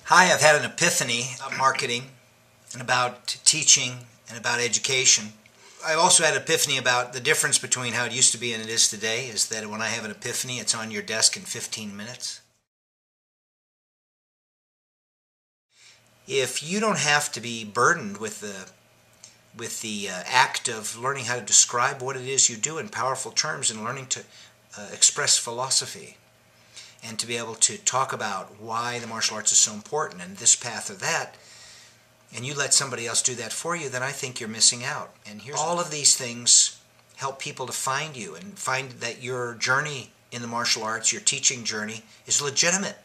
Hi, I've had an epiphany about marketing and about teaching and about education. I've also had an epiphany about the difference between how it used to be and it is today, is that when I have an epiphany, it's on your desk in 15 minutes. If you don't have to be burdened with the act of learning how to describe what it is you do in powerful terms and learning to express philosophy, and to be able to talk about why the martial arts is so important and this path or that, and you let somebody else do that for you, then I think you're missing out. And here's all of these things help people to find you and find that your journey in the martial arts, your teaching journey, is legitimate.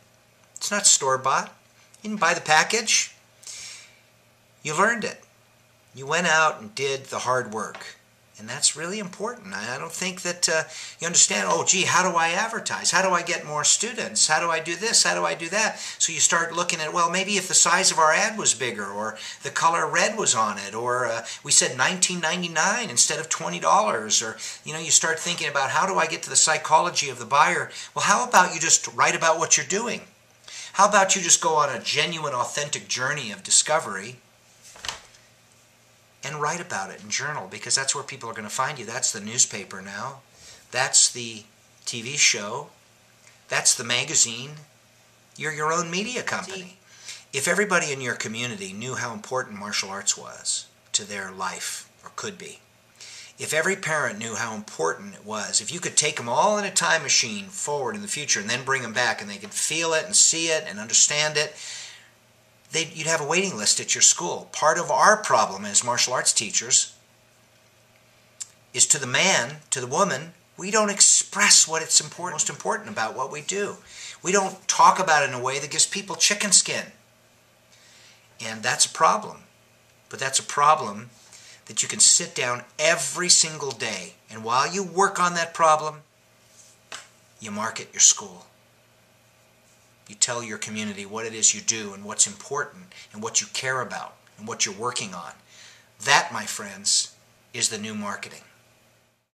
It's not store-bought. You didn't buy the package. You learned it. You went out and did the hard work. And that's really important. I don't think that you understand, oh, gee, how do I advertise? How do I get more students? How do I do this? How do I do that? So you start looking at, well, maybe if the size of our ad was bigger, or the color red was on it, or we said $19.99 instead of $20, or, you start thinking about, how do I get to the psychology of the buyer? Well, how about you just write about what you're doing? How about you just go on a genuine, authentic journey of discovery and write about it and journal, because that's where people are going to find you. That's the newspaper now. That's the TV show. That's the magazine. You're your own media company. If everybody in your community knew how important martial arts was to their life, or could be, if every parent knew how important it was, if you could take them all in a time machine forward in the future and then bring them back and they could feel it and see it and understand it, you'd have a waiting list at your school. Part of our problem as martial arts teachers is, to the man, to the woman, we don't express what it's most important about what we do. We don't talk about it in a way that gives people chicken skin. And that's a problem. But that's a problem that you can sit down every single day, and while you work on that problem, you market your school. You tell your community what it is you do and what's important and what you care about and what you're working on. That, my friends, is the new marketing.